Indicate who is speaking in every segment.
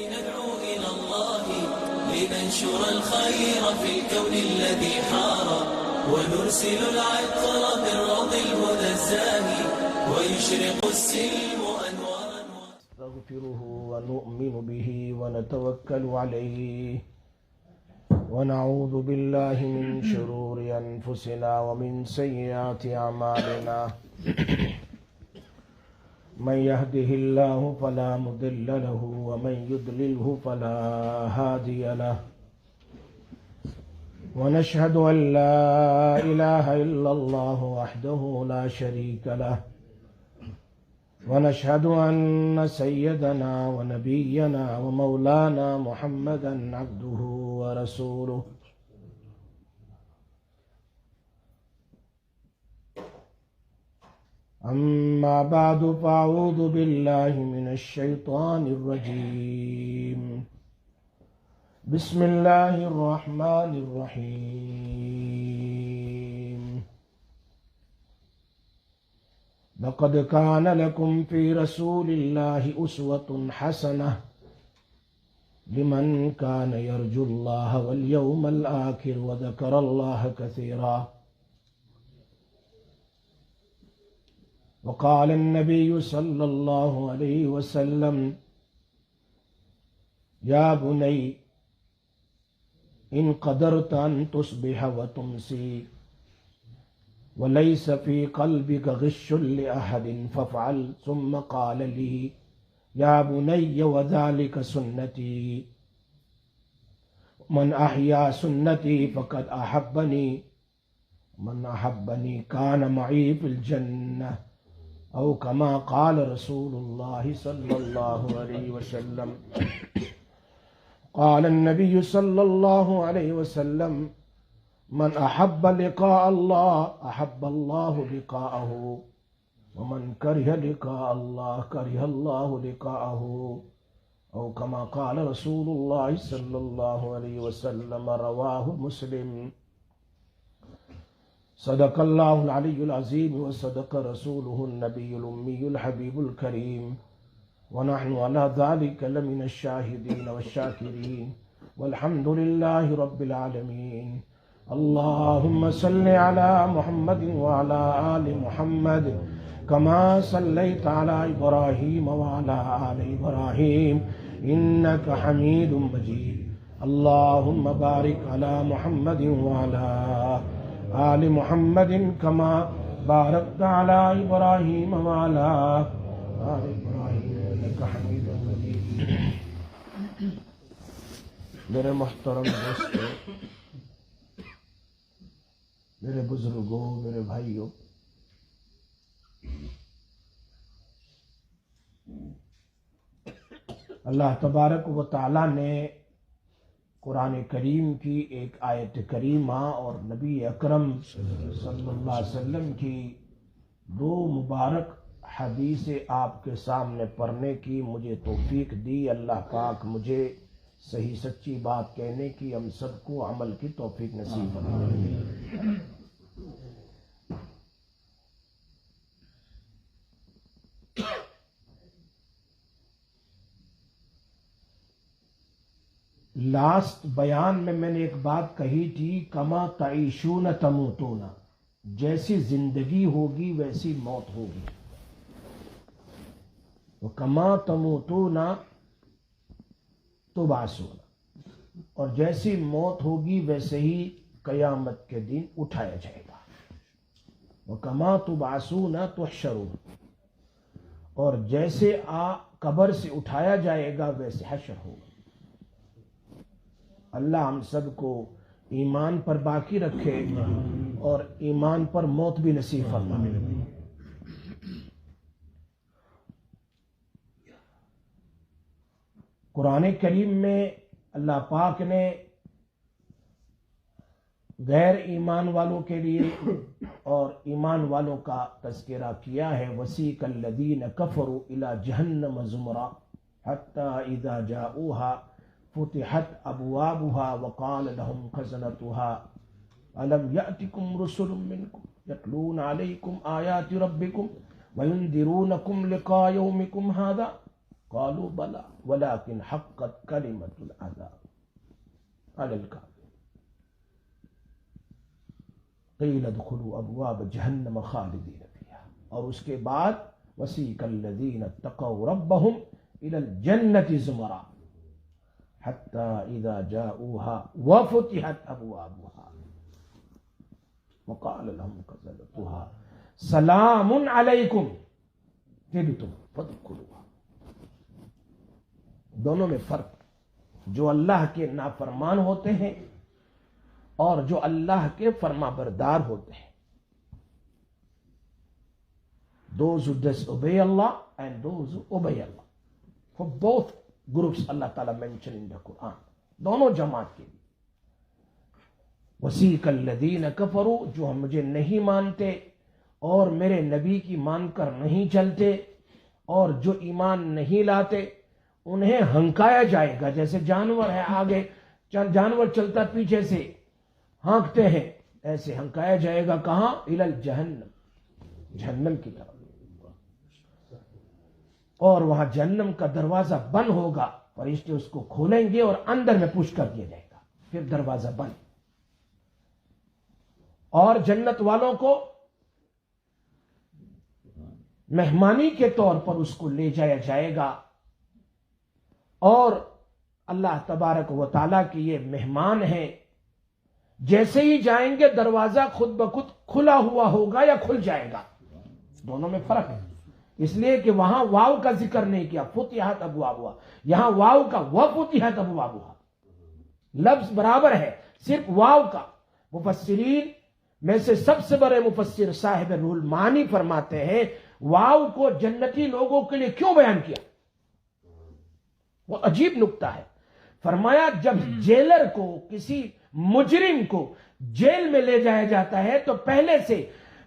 Speaker 1: كي ندعو إلى الله لننشر الخير في الكون الذي حار ونرسل العطر من روض الهدى الزاهي ويشرق السلم أنوارا
Speaker 2: نستغفره ونؤمن به ونتوكل عليه ونعوذ بالله من شرور أنفسنا ومن سيئات أعمالنا من يهده الله فلا مضل له ومن يضلله فلا هادي له ونشهد أن لا إله إلا الله وحده لا شريك له ونشهد أن سيدنا ونبينا ومولانا محمدا عبده ورسوله أما بعد فأعوذ بالله من الشيطان الرجيم بسم الله الرحمن الرحيم لقد كان لكم في رسول الله أسوة حسنة لمن كان يرجو الله واليوم الآخر وذكر الله كثيرا وقال النبي صلى الله عليه وسلم يا بني إن قدرت أن تصبح وتمسي وليس في قلبك غش لأحد فافعل ثم قال لي يا بني وذلك سنتي من أحيا سنتي فقد أحبني من أحبني كان معي في الجنة أو كما قال رسول الله صلى الله عليه وسلم قال النبي صلى الله عليه وسلم من أحب لقاء الله أحب الله لقاءه ومن كره لقاء الله كره الله لقاءه أو كما قال رسول الله صلى الله عليه وسلم رواه مسلم صدق الله العلي العظيم وصدق رسوله النبي الأمي الحبيب الكريم ونحن على ذلك لمن الشاهدين والشاكرين والحمد لله رب العالمين اللهم صل على محمد وعلى آل محمد كما صليت على إبراهيم وعلى آل إبراهيم إنك حميد مجيد اللهم بارك على محمد وعلى آل محمد كما باركت على إبراهيم وعلى آل إبراهيم إنك حميد مجيد میرے محترم دوستو، میرے بزرگوں، میرے بھائیوں، اللہ تبارک و تعالی نے قرآن کریم کی ایک آیت کریمہ اور نبی اکرم صلی اللہ علیہ وسلم کی دو مبارک حدیث آپ کے سامنے پڑھنے کی مجھے توفیق دی۔ اللہ پاک مجھے صحیح سچی بات کہنے کی، ہم سب کو عمل کی توفیق نصیب فرمائے۔ لاسٹ بیان میں نے ایک بات کہی تھی، کما تعیشون تموتون، جیسی زندگی ہوگی ویسی موت ہوگی، وکما تموتون تبعثون، اور جیسی موت ہوگی ویسے ہی قیامت کے دن اٹھایا جائے گا، وکما تبعثون تحشرون، اور جیسے قبر سے اٹھایا جائے گا ویسے حشر ہوگا۔ اللہ ہم سب کو ایمان پر باقی رکھے اور ایمان پر موت بھی نصیب فرمائے۔ قرآن کریم میں اللہ پاک نے غیر ایمان والوں کے لیے اور ایمان والوں کا تذکرہ کیا ہے۔ وسیق الذین کفروا الی جہنم زمرا حتی اذا جاؤوها فتحت ابوابها وقال لهم خزنتها الم یأتکم رسل منکم یتلون علیکم آیات ربکم وینذرونکم لقاء یومکم ھذا قالوا بلى ولكن حقت كلمة العذاب على الكافرين قيل ادخلوا ابواب جہنم خالدین فيها. اور اس کے بعد وسيق الذين اتقوا ربهم الى الجنة زمرا حتى اذا جاءوها وفتحت ابوابها وقال لهم خزنتها سلام علیکم طبتم فادخلوها. دونوں میں فرق، جو اللہ کے نافرمان ہوتے ہیں اور جو اللہ کے فرما بردار ہوتے ہیں. Those who disobey Allah and those who obey Allah. For both groups Allah Ta'ala mentioned in the Quran. دونوں جماعت کے لیے. وَسِيقَ الَّذِينَ كَفَرُوا، جو مجھے نہیں مانتے اور میرے نبی کی مان کر نہیں چلتے اور جو ایمان نہیں لاتے، انہیں ہنکایا جائے گا. جیسے جانور ہے آگے جانور چلتا پیچھے سے ہانکتے ہیں، ایسے ہنکایا جائے گا. کہاں؟ الی الجہنم، جہنم کی طرف. اور وہاں جہنم کا دروازہ بند ہوگا، فرشتے اس کو کھولیں گے اور اندر میں پش کر دیا جائے گا، پھر دروازہ بند. اور جنت والوں کو مہمانی کے طور پر اس کو لے جایا جائے گا. اور اللہ تبارک و تعالیٰ کے یہ مہمان ہیں، جیسے ہی جائیں گے دروازہ خود بخود کھلا ہوا ہوگا یا کھل جائے گا. دونوں میں فرق ہے، اس لیے کہ وہاں واو کا ذکر نہیں کیا، فتحت ابوابها. یہاں واو کا وفتحت ابوابها لفظ برابر ہے، صرف واو کا. مفسرین میں سے سب سے بڑے مفسر صاحب روح المعانی فرماتے ہیں واو کو جنتی لوگوں کے لیے کیوں بیان کیا. وہ عجیب نکتہ ہے. فرمایا جب جیلر کو، کسی مجرم کو جیل میں لے جایا جاتا ہے تو پہلے سے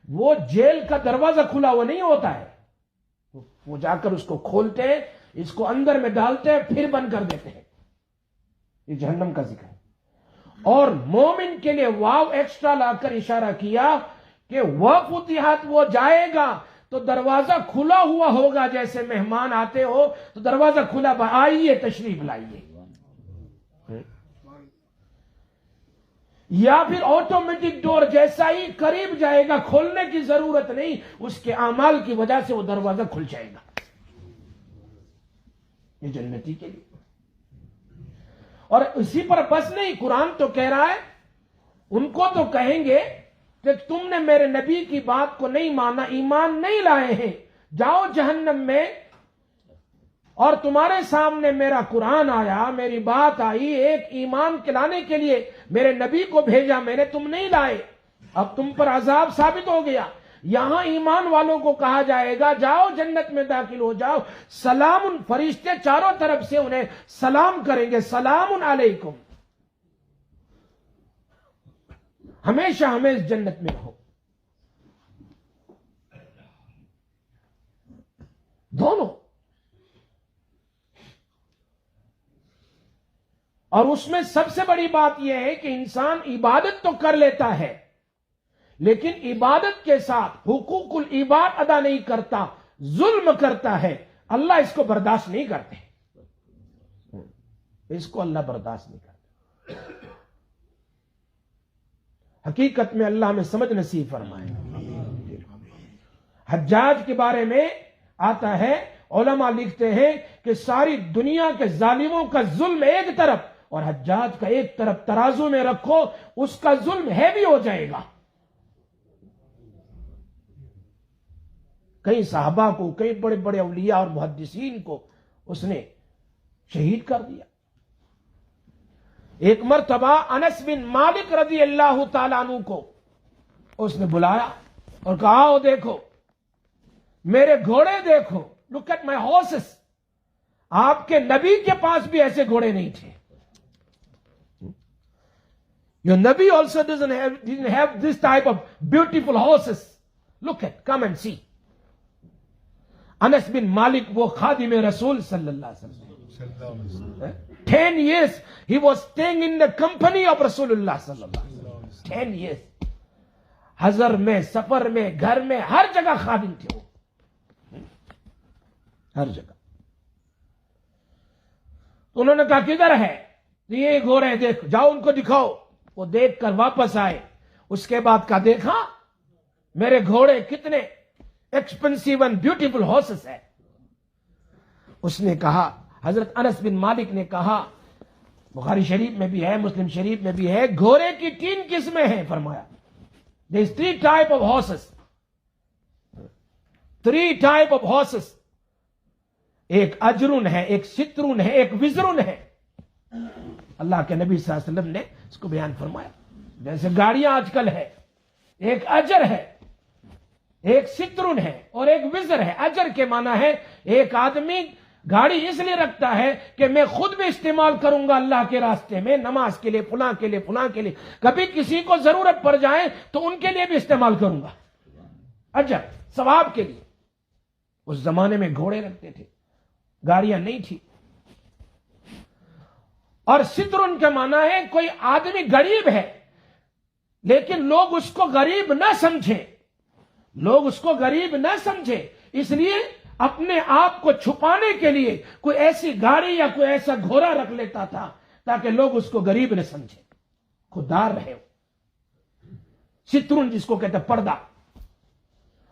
Speaker 2: وہ جیل کا دروازہ کھلا ہوا نہیں ہوتا ہے، وہ جا کر اس کو کھولتے ہیں، اس کو اندر میں ڈالتے ہیں، پھر بند کر دیتے ہیں. یہ جہنم کا ذکر ہے. اور مومن کے لیے واو ایکسٹرا لا کر اشارہ کیا کہ وہ فتحت، وہ جائے گا تو دروازہ کھلا ہوا ہوگا. جیسے مہمان آتے ہو تو دروازہ کھلا، آئیے تشریف لائیے. یا پھر آٹومیٹک ڈور جیسا ہی قریب جائے گا، کھولنے کی ضرورت نہیں، اس کے اعمال کی وجہ سے وہ دروازہ کھل جائے گا. یہ جنتی کے لیے. اور اسی پر بس نہیں، قرآن تو کہہ رہا ہے ان کو تو کہیں گے کہ تم نے میرے نبی کی بات کو نہیں مانا، ایمان نہیں لائے ہیں، جاؤ جہنم میں. اور تمہارے سامنے میرا قرآن آیا، میری بات آئی، ایک ایمان لانے کے لیے میرے نبی کو بھیجا میں نے، تم نہیں لائے، اب تم پر عذاب ثابت ہو گیا. یہاں ایمان والوں کو کہا جائے گا جاؤ جنت میں داخل ہو جاؤ. سلام، فرشتے چاروں طرف سے انہیں سلام کریں گے، سلام علیکم، ہمیشہ ہمیں جنت میں رہو. دونوں. اور اس میں سب سے بڑی بات یہ ہے کہ انسان عبادت تو کر لیتا ہے لیکن عبادت کے ساتھ حقوق العباد ادا نہیں کرتا، ظلم کرتا ہے. اللہ اس کو برداشت نہیں کرتے، اس کو اللہ برداشت نہیں کرتے. حقیقت میں اللہ ہمیں سمجھ نصیب فرمائے. حجاج کے بارے میں آتا ہے، علماء لکھتے ہیں کہ ساری دنیا کے ظالموں کا ظلم ایک طرف اور حجاج کا ایک طرف ترازو میں رکھو، اس کا ظلم ہیوی ہو جائے گا. کئی صحابہ کو، کئی بڑے بڑے اولیاء اور محدثین کو اس نے شہید کر دیا. ایک مرتبہ انس بن مالک رضی اللہ تعالیٰ عنہ کو اس نے بلایا اور کہا آؤ دیکھو میرے گھوڑے دیکھو، لک ایٹ مائی ہارسز. آپ کے نبی کے پاس بھی ایسے گھوڑے نہیں تھے. Your Nabi also didn't have this type of beautiful horses. Look at, come and see. انس بن مالک وہ خادم رسول صلی اللہ علیہ وسلم. 10 years he was staying in the company of رسول اللہ صلی اللہ علیہ وسلم. 10 years. حضر میں، سفر میں، گھر میں، ہر جگہ خادم تھے وہ، ہر جگہ. تو انہوں نے کہا کدھر ہے؟ تو یہ گھوڑے دیکھ، جاؤ ان کو دکھاؤ۔ وہ دیکھ کر واپس آئے، اس کے بعد کا دیکھا میرے گھوڑے کتنے ایکسپینسیو اینڈ بیوٹیفل ہارسز ہے۔ اس نے کہا، حضرت انس بن مالک نے کہا، بخاری شریف میں بھی ہے، مسلم شریف میں بھی ہے، گھوڑے کی 3 قسمیں ہیں، فرمایا there is 3 type of horses. 3 type of horses. ایک اجرن ہے، ایک سترن ہے، ایک وزرن ہے۔ اللہ کے نبی صلی اللہ علیہ وسلم نے اس کو بیان فرمایا۔ جیسے گاڑیاں آج کل ہے، ایک اجر ہے، ایک سترن ہے اور ایک وزر ہے۔ اجر کے معنی ہے ایک آدمی گاڑی اس لیے رکھتا ہے کہ میں خود بھی استعمال کروں گا اللہ کے راستے میں، نماز کے لیے، فلاں کے لیے، فلاں کے لیے، کبھی کسی کو ضرورت پڑ جائے تو ان کے لیے بھی استعمال کروں گا، اجر ثواب کے لیے۔ اس زمانے میں گھوڑے رکھتے تھے، گاڑیاں نہیں تھی۔ اور سترن کا معنی ہے کوئی آدمی غریب ہے لیکن لوگ اس کو غریب نہ سمجھیں، لوگ اس کو غریب نہ سمجھیں، اس لیے اپنے آپ کو چھپانے کے لیے کوئی ایسی گاڑی یا کوئی ایسا گھوڑا رکھ لیتا تھا تاکہ لوگ اس کو غریب نہ سمجھیں، خوددار رہے۔ سترن جس کو کہتے ہیں پردہ،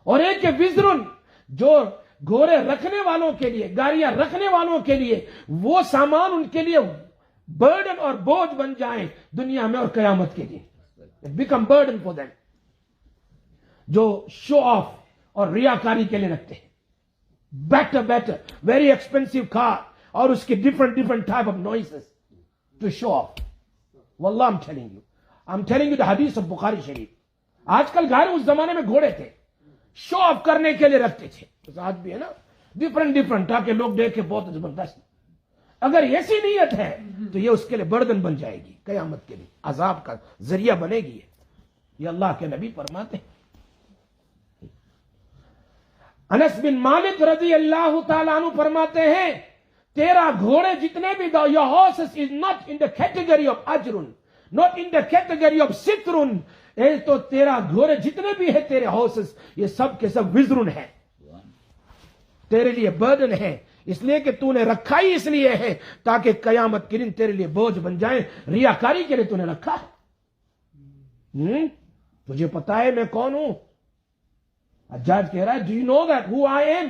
Speaker 2: اور ایک وزرن جو گھوڑے رکھنے والوں کے لیے، گاڑیاں رکھنے والوں کے لیے وہ سامان ان کے لیے برڈن اور بوجھ بن جائیں دنیا میں اور قیامت کے لیے، بیکم برڈن فور دیم، جو شو آف اور ریاکاری کے لیے رکھتے ہیں۔ بیٹر ویری ایکسپینسو کار، اور اس کے different type of noises to show off. واللہ I'm telling you the حدیث آف بخاری شریف۔ آج کل گھر اس زمانے میں گھوڑے تھے، شو آف کرنے کے لیے رکھتے تھے، آج بھی ہے نا، ڈفرنٹ تاکہ لوگ دیکھیں بہت زبردست۔ اگر ایسی نیت ہے تو یہ اس کے لیے بردن بن جائے گی، قیامت کے لیے عذاب کا ذریعہ بنے گی۔ یہ اللہ کے نبی فرماتے ہیں۔ انس بن مالک رضی اللہ تعالیٰ عنہ فرماتے ہیں، تیرا گھوڑے جتنے بھی your horses is not in the category of ajrun, not in the category of sitrun، تو تیرا گھوڑے جتنے بھی ہیں تیرے horses یہ سب کے سب وزرن ہیں، تیرے لیے برڈن ہے، اس لیے کہ تو نے رکھا ہی اس لیے ہے تاکہ قیامت کے دن تیرے لیے بوجھ بن جائیں، ریاکاری کے لیے تو نے رکھا ہے۔ تجھے پتا ہے میں کون ہوں؟ حجاج کہہ رہا ہے do you know that who I am،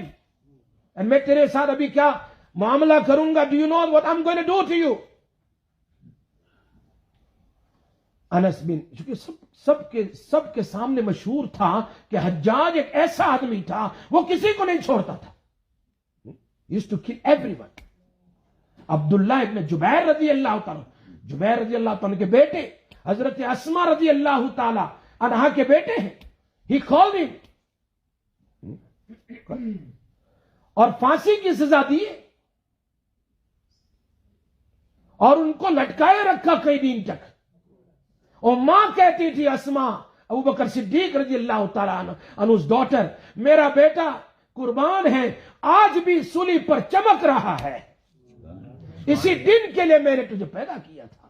Speaker 2: and میں تیرے ساتھ ابھی کیا معاملہ کروں گا، do you know what I'm going to do to you۔ انس بن، چونکہ سب کے سامنے مشہور تھا کہ حجاج ایک ایسا آدمی تھا وہ کسی کو نہیں چھوڑتا تھا، used to kill everyone۔ عبداللہ ابن جبیر رضی اللہ تعالیٰ، جبیر رضی اللہ تعالیٰ کے بیٹے، حضرت اسما رضی اللہ تعالیٰ عنہا کے بیٹے ہیں، he called him، اور پھانسی کی سزا دی اور ان کو لٹکائے رکھا کئی دن تک۔ اور ماں کہتی تھی اسما، ابو بکر صدیق رضی اللہ تعالیٰ عنہ ڈاٹر، میرا بیٹا قربان ہے، آج بھی سولی پر چمک رہا ہے، اسی دن کے لیے میں نے تجھے پیدا کیا تھا۔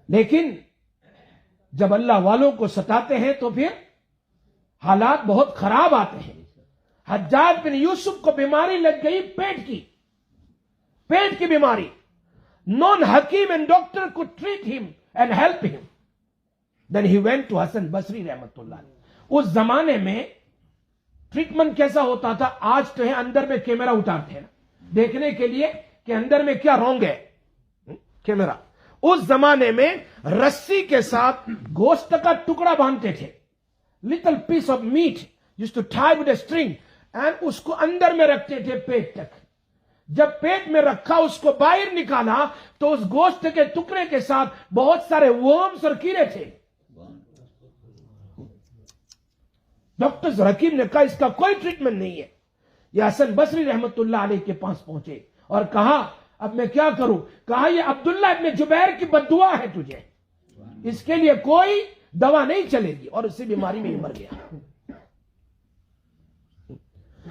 Speaker 2: لیکن جب اللہ والوں کو ستاتے ہیں تو پھر حالات بہت خراب آتے ہیں۔ حجاج بن یوسف کو بیماری لگ گئی پیٹ کی بیماری، نون حکیم اینڈ ڈاکٹر کو ٹریٹ ہم اینڈ ہیلپ ہم، دین ہی وینٹ ٹو حسن بصری رحمت اللہ علیہ۔ اس زمانے میں ٹریٹمنٹ کیسا ہوتا تھا؟ آج تو ہے اندر میں کیمرہ اتارتے ہیں نا دیکھنے کے لیے کہ اندر میں کیا رونگ ہے، کیمرہ۔ اس زمانے میں رسی کے ساتھ گوشت کا ٹکڑا باندھتے تھے، little piece of meat used to tie with a string، and اس کو اندر میں رکھتے تھے پیٹ تک۔ جب پیٹ میں رکھا اس کو باہر نکالا تو اس گوشت کے ٹکڑے کے ساتھ بہت سارے ورمز اور کیڑے تھے۔ ڈاکٹر حکیم نے کہا اس کا کوئی ٹریٹمنٹ نہیں ہے۔ یہ حسن بصری رحمت اللہ علیہ کے پاس پہنچے اور کہا اب میں کیا کروں؟ کہا یہ عبداللہ ابن جبیر کی بددعا ہے تجھے، اس کے لیے کوئی دوا نہیں چلے گی، اور اسی بیماری میں ہی مر گیا۔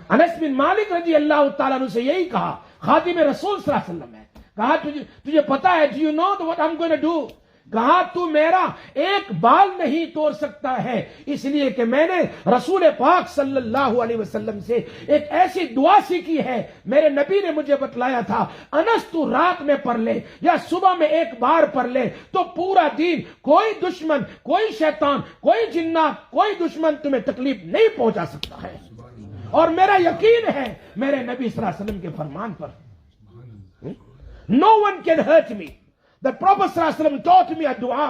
Speaker 2: انس بن مالک رضی اللہ تعالیٰ عنہ سے یہی کہا، خادم رسول صلی اللہ علیہ وسلم ہے، کہا تجھے پتا ہے، do you know what I'm going to do، کہا تو میرا ایک بال نہیں توڑ سکتا ہے، اس لیے کہ میں نے رسول پاک صلی اللہ علیہ وسلم سے ایک ایسی دعا سیکھی ہے، میرے نبی نے مجھے بتلایا تھا، انس تو رات میں پڑھ لے یا صبح میں ایک بار پڑھ لے تو پورا دن کوئی دشمن، کوئی شیطان، کوئی جنات، کوئی دشمن تمہیں تکلیف نہیں پہنچا سکتا ہے۔ اور میرا یقین ہے میرے نبی صلی اللہ علیہ وسلم کے فرمان پر، no one can hurt me. The Prophet صلی اللہ علیہ وسلم taught me a دعا،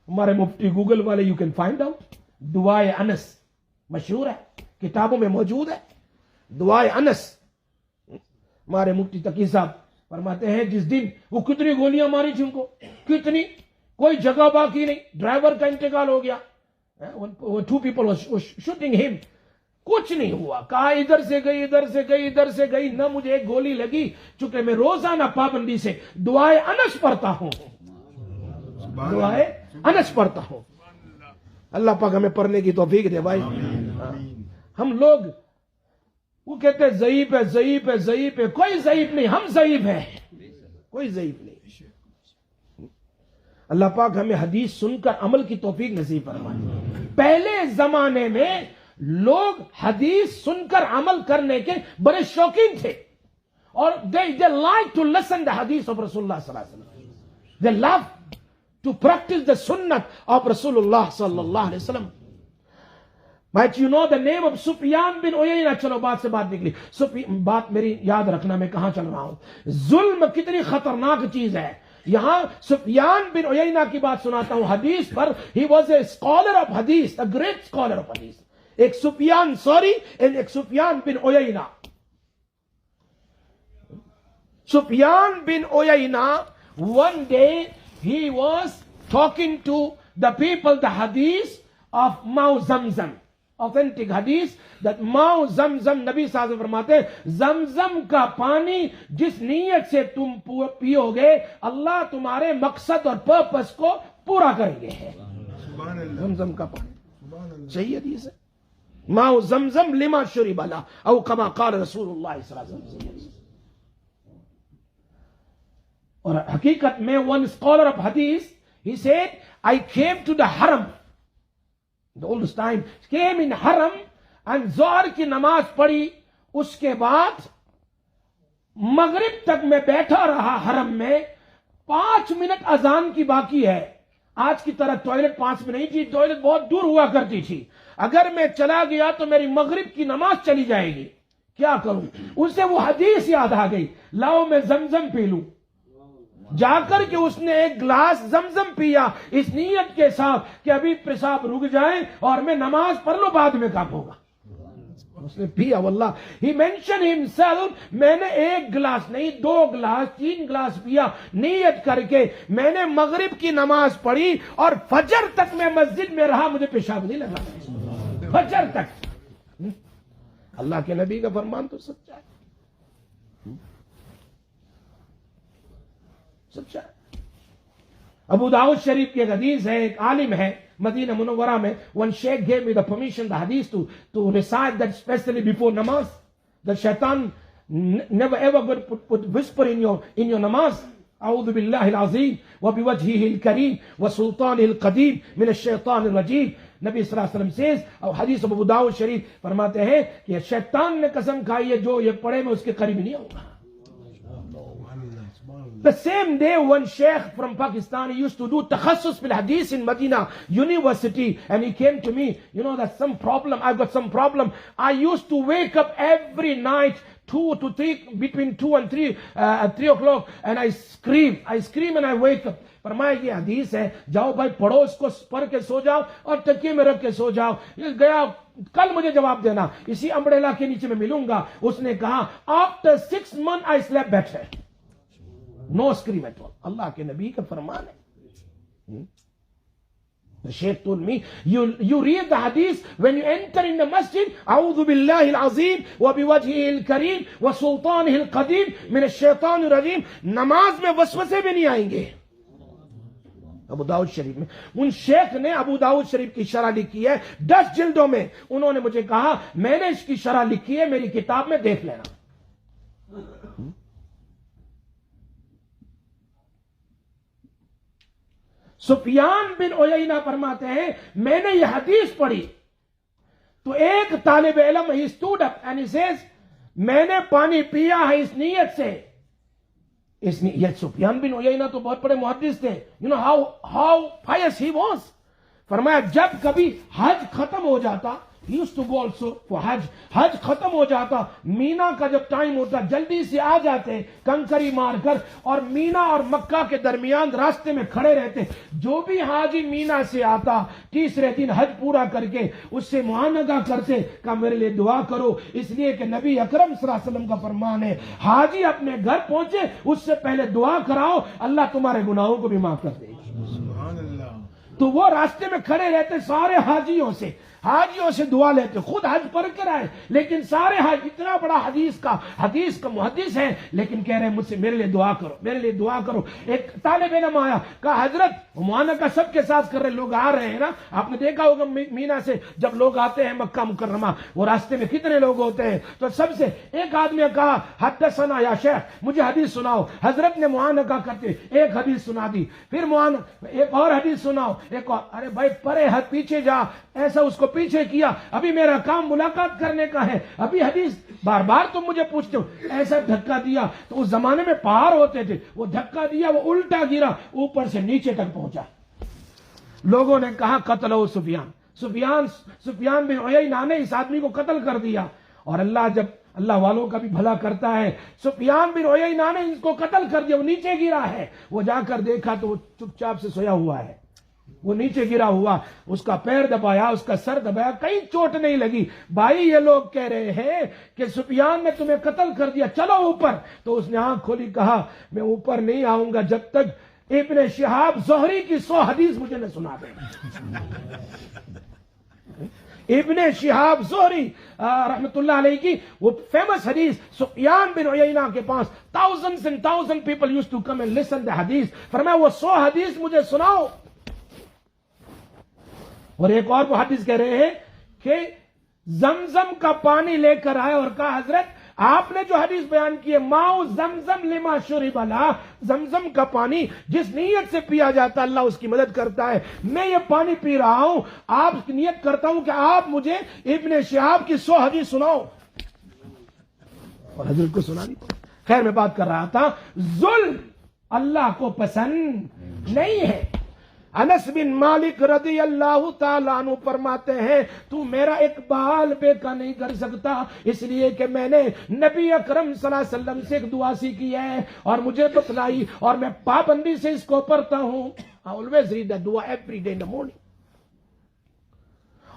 Speaker 2: ہمارے مفتی گوگل والے you can find out، دعائے انس مشہور ہے، کتابوں میں موجود ہے، دعائے انس۔ ہمارے مفتی تقی صاحب فرماتے ہیں جس دن وہ کتنی گولیاں ماری تھی ان کو، کتنی، کوئی جگہ باقی نہیں، ڈرائیور کا انتقال ہو گیا، 2 people were shooting him، کچھ نہیں ہوا، کہا ادھر سے گئی ادھر سے گئی ادھر سے گئی، نہ مجھے ایک گولی لگی، چونکہ میں روزانہ پابندی سے دعائے انس پڑھتا ہوں، دعائے انس پڑھتا ہوں۔ اللہ پاک ہمیں پڑھنے کی توفیق دے بھائی۔ ہم لوگ وہ کہتے ہیں ضعیف ہے ضعیف ہے ضعیف ہے، کوئی ضعیف نہیں، ہم ضعیف ہیں، کوئی ضعیف نہیں۔ اللہ پاک ہمیں حدیث سن کر عمل کی توفیق نصیب فرمائے۔ پہلے زمانے میں لوگ حدیث سن کر عمل کرنے کے بڑے شوقین تھے، اور they like to listen the hadith of Rasulullah sallallahu alaihi wasallam. They love to practice the sunnah of Rasulullah sallallahu alaihi wasallam. Might you know the name of Sufyan bin Uyayna؟ چلو بات سے بات نکلی، بات میری یاد رکھنا میں کہاں چل رہا ہوں۔ ظلم کتنی خطرناک چیز ہے، یہاں سفیان بن عیینہ کی بات سناتا ہوں حدیث پر۔ He was a scholar of hadith, a great scholar of hadith۔ ایک سفیان سوری ایک سفیان بن عیینہ۔ سفیان بن عیینہ one day he was talking to the people the hadith of Ma'u Zamzam، authentic hadith that Ma'u Zamzam، نبی صلی اللہ علیہ وسلم فرماتے ہیں زمزم کا پانی جس نیت سے تم پیو گے اللہ تمہارے مقصد اور پرپس کو پورا کریں گے۔ زمزم کا پانی صحیح حدیث ہے، ماء زمزم لما شرب له او كما قال رسول اللہ صلی اللہ علیہ وسلم۔ اور حقیقت میں one scholar of hadith he said I came to the haram، the oldest time came in haram and ظہر کی نماز پڑھی، اس کے بعد مغرب تک میں بیٹھا رہا حرم میں، 5 منٹ اذان کی باقی ہے۔ آج کی طرح ٹوائلٹ 5 میں نہیں تھی، ٹوائلٹ بہت دور ہوا کرتی تھی، اگر میں چلا گیا تو میری مغرب کی نماز چلی جائے گی، کیا کروں؟ اسے وہ حدیث یاد آ گئی، لاؤ میں زمزم پی لوں۔ جا کر کے اس نے ایک گلاس زمزم پیا اس نیت کے ساتھ کہ ابھی پیشاب رک جائے اور میں نماز پڑھ لوں، بعد میں کام ہوگا۔ اس نے پیا، واللہ ہی مینشن ہمسیلف، میں نے 1 گلاس نہیں 2 گلاس 3 گلاس پیا نیت کر کے، میں نے مغرب کی نماز پڑھی اور فجر تک میں مسجد میں رہا، مجھے پیشاب نہیں لگا، فجر تک۔ اللہ کے نبی کا فرمان تو سچا ہے، سچا ہے۔ ابو داؤد شریف کی ایک حدیث ہے، ایک عالم ہے مدینہ منورہ میں، one sheikh gave me the permission the hadith to recite that especially before namaz. The shaitan never ever would whisper in your namaz. اعوذ باللہ العظیم وبوجہہ الکریم وسلطانہ القدیم من الشیطان الرجیم۔ نبی صلی اللہ علیہ وسلم says، اور حدیث ابو داؤد شریف فرماتے ہیں کہ شیطان نے قسم کھائی ہے جو یہ پڑھے میں اس کے قریب نہیں ہوگا۔ The same day one sheikh from Pakistan, he used to do takhassus bil hadith in Medina University, and he came to me, you know, that's some problem, I've got some problem. I used to wake up every night 2 to 3, between 2 and 3 o'clock, and I scream and I wake up. فرمایا یہ حدیث ہے، جاؤ بھائی پڑھو اس کو، پڑھ کے سو جاؤ اور تکیے میں رکھ کے سو جاؤ، گیا کل مجھے جواب دینا، اسی امبریلا کے نیچے میں ملوں گا۔ اس نے کہا after 6 months I slept better. No scream at all. اللہ کے نبی کا فرمان ہے۔ The Shaykh told me, you read the hadith when you enter in the masjid, اعوذ باللہ العظیم وبوجہہ الکریم وسلطانہ القدیم من الشیطان الرجیم، نماز میں وسوسے بھی نہیں آئیں گے۔ ابو داؤد شریف میں ان شیخ نے ابو داؤد شریف کی شرح لکھی ہے 10 جلدوں میں، انہوں نے مجھے کہا میں نے اس کی شرح لکھی ہے، میری کتاب میں دیکھ لینا۔ سفیان بن عیینہ فرماتے ہیں میں نے یہ حدیث پڑھی تو ایک طالب علم ہی stood up and he says میں نے پانی پیا ہے اس نیت سے. یہ سفیان بن عیینہ تو بہت بڑے محدث تھے. You know how pious he was. فرمایا جب کبھی حج ختم ہو جاتا used to go also for حج ختم ہو جاتا, مینا کا جب ٹائم ہوتا جلدی سے آ جاتے کنکری مار کر, اور مینا اور مکہ کے درمیان راستے میں کھڑے رہتے. جو بھی حاجی مینا سے آتا تیسرے دن حج پورا کر کے اس سے معانقہ کرتے, کہا میرے لیے دعا کرو, اس لیے کہ نبی اکرم صلی اللہ علیہ وسلم کا فرمان ہے حاجی اپنے گھر پہنچے اس سے پہلے دعا کراؤ, اللہ تمہارے گناہوں کو بھی معاف کر دے گا.
Speaker 3: سبحان اللہ.
Speaker 2: تو وہ راستے میں کھڑے رہتے سارے حاجیوں سے دعا لیتے, خود حج پر کر آئے لیکن سارے حج, اتنا بڑا حدیث کا محدث ہے لیکن کہہ رہے مجھ سے میرے لیے دعا کرو. ایک طالب علم آیا, کہا حضرت معانقہ سب کے ساتھ کر رہے, لوگ آ رہے ہیں نا, آپ نے دیکھا ہوگا مینا سے جب لوگ آتے ہیں مکہ مکرمہ وہ راستے میں کتنے لوگ ہوتے ہیں, تو سب سے ایک آدمی نے کہا حدثنا یا شیخ مجھے حدیث سناؤ. حضرت نے معانقہ کرتے ایک حدیث سنا دی, پھر ایک اور حدیث سناؤ, ایک اور, ارے بھائی پرے ہاتھ پیچھے جا, ایسا اس کو پیچھے کیا, ابھی میرا کام ملاقات کرنے کا ہے, ابھی حدیث بار بار تم مجھے پوچھتے ہو. ایسا دھکا دیا تو اس زمانے میں پہاڑ ہوتے تھے, وہ دھکا دیا وہ الٹا گرا اوپر سے نیچے تک پہنچا. لوگوں نے کہا قتل ہو سفیان بن عیینہ نے اس آدمی کو قتل کر دیا. اور اللہ والوں کا بھی بھلا کرتا ہے, سفیان بن عیینہ نے اس کو قتل کر دیا, وہ نیچے گرا ہے. وہ جا کر دیکھا تو وہ چپ چاپ سے سویا ہوا ہے, وہ نیچے گرا ہوا, اس کا پیر دبایا, اس کا سر دبایا, کہیں چوٹ نہیں لگی. بھائی یہ لوگ کہہ رہے ہیں کہ سفیان نے تمہیں قتل کر دیا, چلو اوپر. تو اس نے آنکھ کھولی, کہا میں اوپر نہیں آؤں گا جب تک ابن شہاب زہری کی 100 حدیث مجھے نہ سنا دے. ابن شہاب زہری رحمت اللہ علیہ کی وہ فیمس حدیث, سفیان بن عیینہ کے پاس thousands and thousands people used to come and listen the حدیث. فرمایا وہ 100 حدیث مجھے سناؤ. اور ایک اور محدث کہہ رہے ہیں کہ زمزم کا پانی لے کر آئے اور کہا حضرت آپ نے جو حدیث بیان کی ہے ماؤ زمزم لما شرب لا, زمزم کا پانی جس نیت سے پیا جاتا اللہ اس کی مدد کرتا ہے, میں یہ پانی پی رہا ہوں, آپ نیت کرتا ہوں کہ آپ مجھے ابن شہاب کی 100 حدیث سناؤ. اور حضرت کو سنا نہیں پڑا. خیر میں بات کر رہا تھا, ظلم اللہ کو پسند نہیں ہے. انس بن مالک رضی اللہ تعالیٰ عنہ فرماتے ہیں تو میرا ایک بال بیکا نہیں کر سکتا, اس لیے کہ میں نے نبی اکرم صلی اللہ علیہ وسلم سے ایک دعا سیکھی ہے اور مجھے بتلائی اور میں پابندی سے اس کو پڑھتا ہوں. I always read that dua every day in the morning.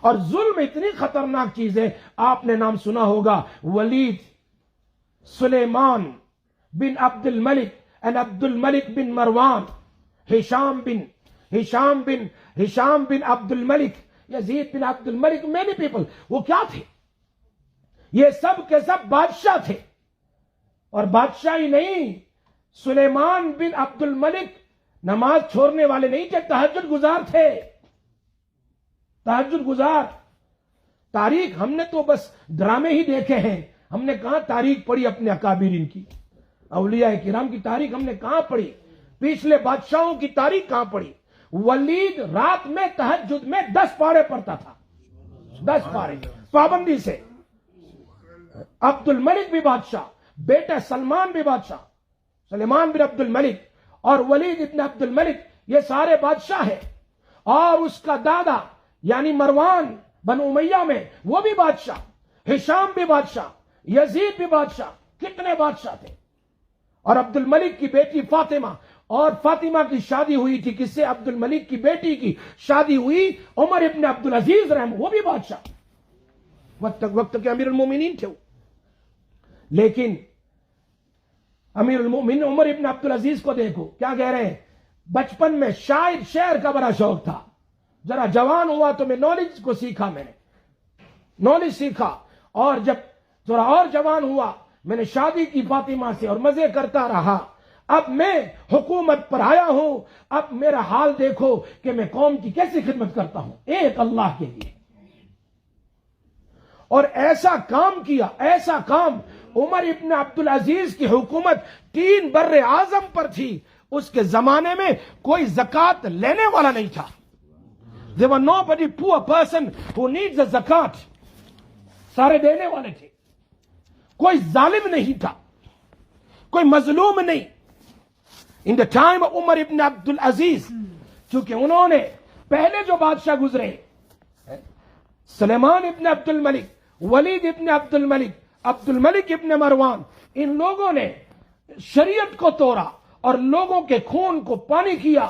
Speaker 2: اور ظلم اتنی خطرناک چیز ہے, آپ نے نام سنا ہوگا ولید, سلیمان بن عبد الملک and عبد الملک بن مروان, ہشام بن عبد الملک, یزید بن عبد الملک, many people. وہ کیا تھے؟ یہ سب کے سب بادشاہ تھے. اور بادشاہی نہیں, سلیمان بن عبد الملک نماز چھوڑنے والے نہیں تھے, تہجد گزار تھے. تہجد گزار. تاریخ ہم نے تو بس ڈرامے ہی دیکھے ہیں, ہم نے کہاں تاریخ پڑھی اپنے اکابرین کی, اولیاء کرام کی تاریخ ہم نے کہاں پڑھی, پچھلے بادشاہوں کی تاریخ کہاں پڑھی. ولید رات میں تہجد میں 10 پارے پڑھتا تھا, 10 پارے پابندی سے. عبد الملک بھی بادشاہ, بیٹا سلمان بھی بادشاہ, سلیمان بن عبد الملک اور ولید ابن عبد الملک یہ سارے بادشاہ ہیں. اور اس کا دادا یعنی مروان بن امیہ میں وہ بھی بادشاہ, ہشام بھی بادشاہ, یزید بھی بادشاہ, کتنے بادشاہ تھے. اور عبد الملک کی بیٹی فاطمہ, اور فاطمہ کی شادی ہوئی تھی کس سے؟ عبد الملک کی بیٹی کی شادی ہوئی عمر ابن عبد العزیز رحم, وہ بھی بادشاہ, وقت کے امیر المومنین تھے. لیکن امیر المومنین عمر ابن عبد العزیز کو دیکھو کیا کہہ رہے ہیں, بچپن میں شعر کا بڑا شوق تھا, ذرا جوان ہوا تو میں نالج کو سیکھا, میں نے نالج سیکھا, اور جب ذرا اور جوان ہوا میں نے شادی کی فاطمہ سے اور مزے کرتا رہا. اب میں حکومت پر آیا ہوں, اب میرا حال دیکھو کہ میں قوم کی کیسی خدمت کرتا ہوں ایک اللہ کے لیے. اور ایسا کام کیا, ایسا کام, عمر ابن عبد العزیز کی حکومت 3 بر اعظم پر تھی, اس کے زمانے میں کوئی زکات لینے والا نہیں تھا. There was nobody poor person who needs a zakat. سارے دینے والے تھے. کوئی ظالم نہیں تھا, کوئی مظلوم نہیں. In the time of عمر ابن عبد العزیز, چونکہ انہوں نے پہلے جو بادشاہ گزرے, سلیمان ابن عبد الملک, ولید ابن عبد الملک, عبد الملک ابن مروان, ان لوگوں نے شریعت کو توڑا اور لوگوں کے خون کو پانی کیا,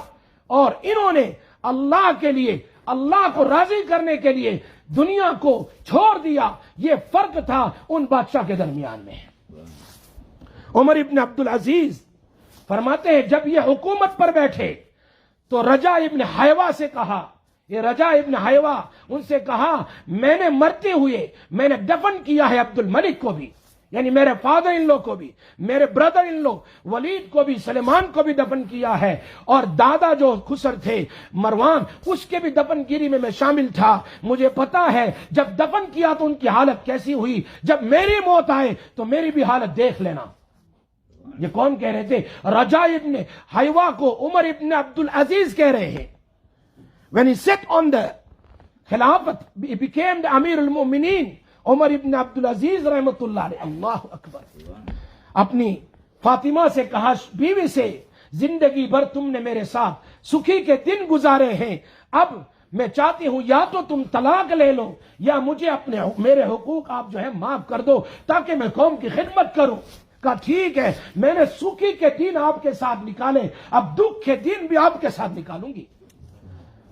Speaker 2: اور انہوں نے اللہ کے لیے, اللہ کو راضی کرنے کے لیے دنیا کو چھوڑ دیا. یہ فرق تھا ان بادشاہ کے درمیان میں. عمر ابن عبد العزیز فرماتے ہیں جب یہ حکومت پر بیٹھے تو رجا ابن حیوہ سے کہا, یہ رجا ابن حیوہ ان سے کہا, میں نے مرتے ہوئے میں نے دفن کیا ہے عبد الملک کو بھی, یعنی میرے فادر ان لوگ کو بھی, میرے بردر ان لوگ ولید کو بھی, سلیمان کو بھی دفن کیا ہے, اور دادا جو خسر تھے مروان, اس کے بھی دفن گیری میں شامل تھا. مجھے پتا ہے جب دفن کیا تو ان کی حالت کیسی ہوئی, جب میری موت آئے تو میری بھی حالت دیکھ لینا. یہ کون کہہ رہے تھے؟ رجا ابن حیوہ کو عمر ابن عبد العزیز کہہ رہے ہیں. When he sat on the خلافت, he became the امیر المؤمنین. عمر ابن عبد العزیز رحمت اللہ علیہ, اللہ اکبر, اپنی فاطمہ سے کہا, بیوی سے, زندگی بھر تم نے میرے ساتھ سکھی کے دن گزارے ہیں, اب میں چاہتی ہوں یا تو تم طلاق لے لو یا مجھے میرے حقوق آپ جو ہے معاف کر دو تاکہ میں قوم کی خدمت کروں. کہا ٹھیک ہے, میں نے سکھی کے دن آپ کے ساتھ نکالے, اب دکھ کے دن بھی آپ کے ساتھ نکالوں گی.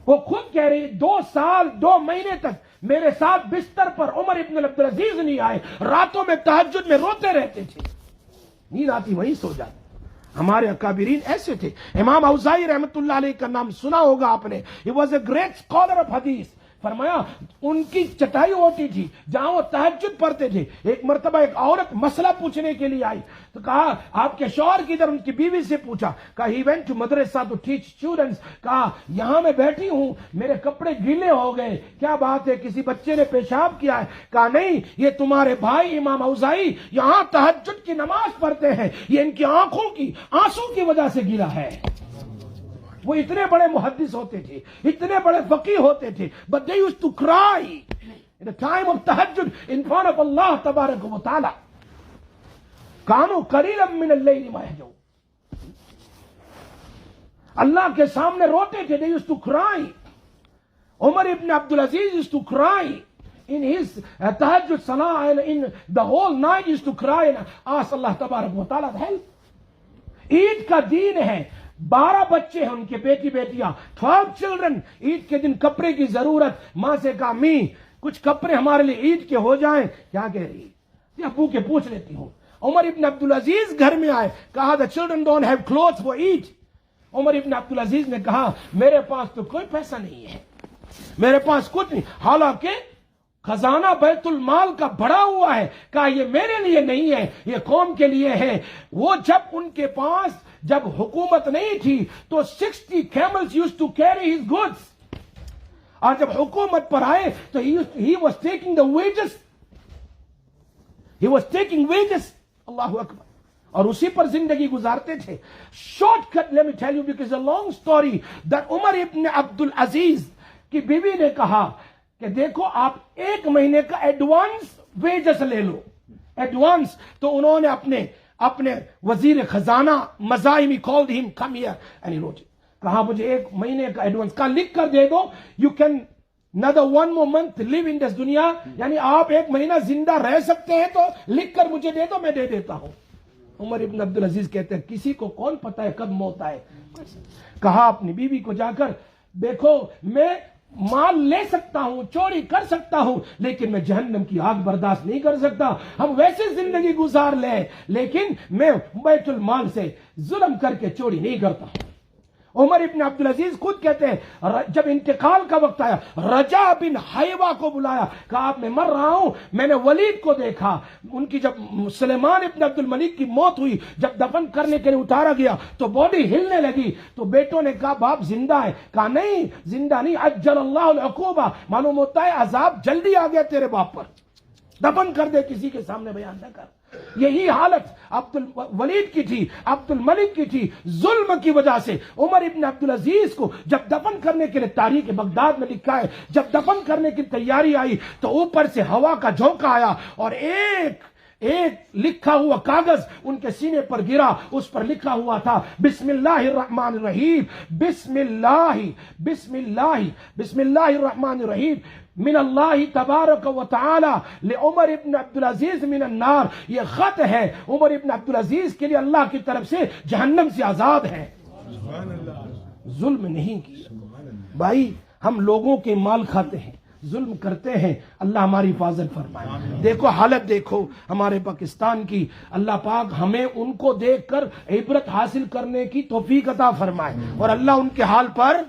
Speaker 2: وہ خود کہہ رہی 2 سال 2 مہینے تک میرے ساتھ بستر پر عمر ابن عبد العزیز نہیں آئے, راتوں میں تہجد میں روتے رہتے تھے, نیند آتی وہیں سو جاتے. ہمارے اکابرین ایسے تھے. امام اوزاعی رحمت اللہ علیہ کا نام سنا ہوگا آپ نے, he was a great scholar of حدیث. فرمایا ان کی چٹائی ہوتی تھی جہاں وہ تہجد پڑھتے تھے. ایک مرتبہ ایک عورت مسئلہ پوچھنے کے لیے آئی تو کہا آپ کے شوہر کدھر؟ ان کی بیوی سے پوچھا, کہا he went to مدرسہ to teach students. کہا یہاں میں بیٹھی ہوں, میرے کپڑے گیلے ہو گئے, کیا بات ہے, کسی بچے نے پیشاب کیا ہے؟ کہا نہیں, یہ تمہارے بھائی امام اوزاعی یہاں تہجد کی نماز پڑھتے ہیں, یہ ان کی آنکھوں کی آنسو کی وجہ سے گیلا ہے. وہ اتنے بڑے محدث ہوتے تھے, اتنے بڑے فقیہ ہوتے تھے, but they used to cry in the time of tahajjud in front of Allah تبارک و تعالی. کانوا قلیلا من اللیل ما یہجعون, اللہ کے سامنے روتے تھے. they used to cry. Umar ibn Abdul Aziz used to cry in his tahajjud salah, and in the whole night used to cry and ask Allah تبارک و تعالی help. عید کا دین ہے, 12 بچے ہیں ان کے, بیٹی بیٹیاں, 12 children. عید کے دن کپڑے کی ضرورت, ماں سے کہا می کچھ کپڑے ہمارے لیے عید کے ہو جائیں. کیا کہہ رہی ہے؟ ابو کے پوچھ لیتی ہوں. عمر ابن عبد العزیز گھر میں آئے, کہا the children don't have clothes for Eid. عمر ابن عبد العزیز نے کہا میرے پاس تو کوئی پیسہ نہیں ہے, میرے پاس کچھ نہیں, حالانکہ خزانہ بیت المال کا بڑا ہوا ہے. کہا یہ میرے لیے نہیں ہے, یہ قوم کے لیے ہے. وہ جب ان کے پاس جب حکومت نہیں تھی تو 60 camels used to carry his goods, اور جب حکومت پر آئے تو he was taking the wages, he was taking wages. اللہ اکبر, اور اسی پر زندگی گزارتے تھے. Short cut let me tell you because a long story that Umar ibn Abdul العزیز کی بیوی نے کہا کہ دیکھو آپ 1 مہینے کا ایڈوانس ویجز لے لو, ایڈوانس. تو انہوں نے اپنے وزیر خزانہ مزاحمی called him come here and he wrote it. کہا مجھے 1 مہینے کا ایڈوانس کا لکھ کر دے دو, you can another 1 more month live in this دنیا, یعنی آپ 1 مہینہ زندہ رہ سکتے ہیں تو لکھ کر مجھے دے دو, میں دے دیتا ہوں. عمر ابن عبد العزیز کہتے ہیں کسی کو کون پتا ہے کب موت آئے. کہا اپنی بیوی کو جا کر دیکھو میں مال لے سکتا ہوں, چوری کر سکتا ہوں, لیکن میں جہنم کی آگ برداشت نہیں کر سکتا. ہم ویسے زندگی گزار لیں لیکن میں بیت المال سے ظلم کر کے چوری نہیں کرتا. عمر ابن عبد العزیز خود کہتے ہیں جب انتقال کا وقت آیا رجا بن حیوہ کو بلایا, کہا آپ میں مر رہا ہوں, میں نے ولید کو دیکھا, ان کی جب سلیمان ابن عبد الملک کی موت ہوئی, جب دفن کرنے کے لیے اتارا گیا تو باڈی ہلنے لگی, تو بیٹوں نے کہا باپ زندہ ہے. کہا نہیں زندہ نہیں, عجل اللہ العقوبہ, معلوم ہوتا ہے عذاب جلدی آ گیا تیرے باپ پر, دفن کر دے, کسی کے سامنے بیان نہ کر. یہی حالت عبد الولید کی تھی، عبد الملک کی تھی. ظلم کی وجہ سے عمر ابن عبدالعزیز کو جب دفن کرنے کے لیے تاریخ بغداد میں لکھا ہے، جب دفن کرنے کی تیاری آئی تو اوپر سے ہوا کا جھونکا آیا اور ایک لکھا ہوا کاغذ ان کے سینے پر گرا. اس پر لکھا ہوا تھا بسم اللہ الرحمن الرحیم، بسم اللہ الرحمن الرحیم من اللہ تبارک و تعالی لعمر ابن عبدالعزیز من النار. یہ خط ہے عمر ابن عبدالعزیز کے لیے اللہ کی طرف سے جہنم سے آزاد ہے. ظلم نہیں کیا بھائی. ہم لوگوں کے مال کھاتے ہیں، ظلم کرتے ہیں، اللہ ہماری حفاظت فرمائے. دیکھو حالت دیکھو ہمارے پاکستان کی. اللہ پاک ہمیں ان کو دیکھ کر عبرت حاصل کرنے کی توفیق عطا فرمائے، اور اللہ ان کے حال پر.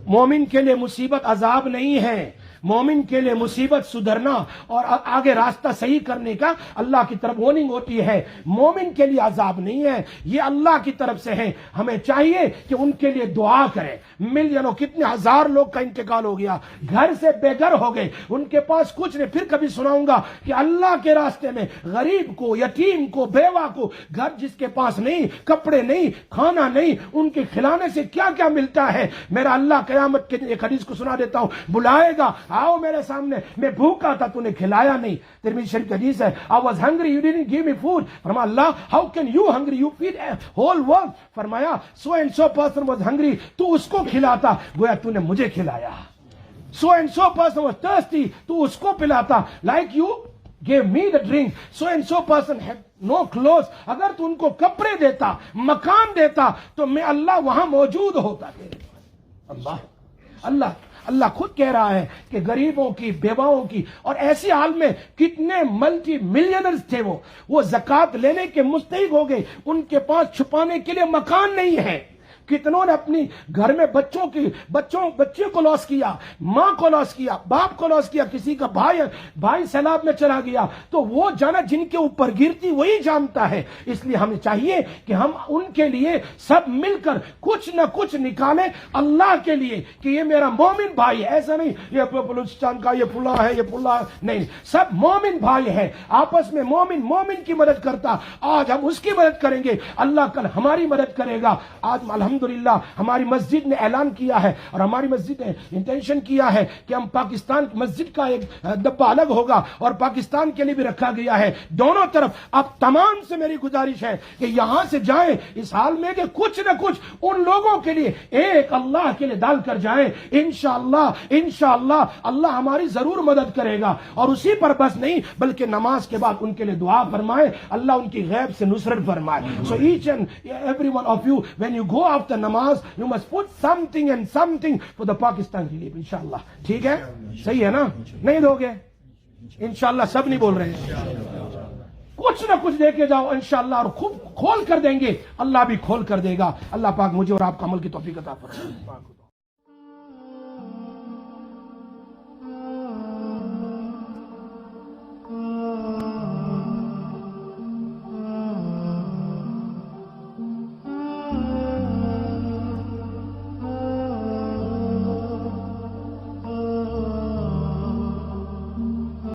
Speaker 2: مومن کے لیے مصیبت عذاب نہیں ہے، مومن کے لیے مصیبت سدھرنا اور آگے راستہ صحیح کرنے کا اللہ کی طرف وارننگ ہوتی ہے. مومن کے لیے عذاب نہیں ہے، یہ اللہ کی طرف سے ہے. ہمیں چاہیے کہ ان کے لیے دعا کریں. ملینوں کتنے ہزار لوگ کا انتقال ہو گیا، گھر سے بے گھر ہو گئے، ان کے پاس کچھ نہیں. پھر کبھی سناؤں گا کہ اللہ کے راستے میں غریب کو، یتیم کو، بیوہ کو، گھر جس کے پاس نہیں، کپڑے نہیں، کھانا نہیں، ان کے کھلانے سے کیا کیا ملتا ہے. میرا اللہ قیامت کے ایک حدیث کو سنا دیتا ہوں، بلائے گا، آؤ میرے سامنے، میں بھوکا تھا تو نے کھلایا نہیں. ترمذی شریف حدیث ہے I was hungry you didn't give me food. فرمایا اللہ how can you hungry you feed a whole world. فرمایا so and so person was hungry تو اس کو کھلاتا، گویا تو نے مجھے کھلایا. so and so person was thirsty تو اس کو پلاتا. like you gave me the drink. so and so person had no clothes. اگر تو ان کو کپڑے دیتا، مکان دیتا تو میں اللہ وہاں موجود ہوتا. اللہ خود کہہ رہا ہے کہ غریبوں کی، بیواؤں کی، اور ایسی حال میں کتنے ملٹی ملینرز تھے وہ زکوٰۃ لینے کے مستحق ہو گئے. ان کے پاس چھپانے کے لیے مکان نہیں ہے. کتنوں نے اپنی گھر میں بچے کو لاس کیا، ماں کو لاس کیا، باپ کو لاس کیا. کسی کا بھائی سیلاب میں چلا گیا تو وہ جانا جن کے اوپر گرتی وہی جانتا ہے. اس لیے ہمیں چاہیے کہ ہم ان کے لیے سب مل کر کچھ نہ کچھ نکالیں اللہ کے لیے کہ یہ میرا مومن بھائی ہے. ایسا نہیں یہ بلوچستان کا یہ فلاں ہے، یہ فلاں نہیں. سب مومن بھائی ہے، آپس میں مومن کی مدد کرتا. آج ہم اس کی مدد کریں گے، اللہ کل ہماری مدد کرے گا. آج الحمدللہ ہماری مسجد نے اعلان کیا ہے اور ہماری مسجد نے انٹینشن کیا ہے کہ ہم پاکستان کی مسجد کا ایک ڈبہ الگ ہوگا اور پاکستان کے لیے بھی رکھا گیا ہے. دونوں طرف اب تمام سے میری گزارش ہے کہ یہاں سے جائیں اس حال میں کہ کچھ نہ کچھ ان لوگوں کے لیے ایک اللہ کے لیے ڈال کر جائیں. انشاءاللہ اللہ ہماری ضرور مدد کرے گا. اور اسی پر بس نہیں بلکہ نماز کے بعد ان کے لیے دعا فرمائے، اللہ ان کی غیب سے نصرت فرمائے. So each and every one of you when you go after namaz you must put something and something for the Pakistan relief inshallah. ٹھیک ہے، صحیح ہے نا؟ نہیں دو گے انشاءاللہ؟ سب نہیں بول رہے ہیں. کچھ نہ کچھ دے کے جاؤ انشاءاللہ، اور خوب کھول کر دیں گے، اللہ بھی کھول کر دے گا. اللہ پاک مجھے اور آپ کا عمل کی توفیق عطا فرمائے.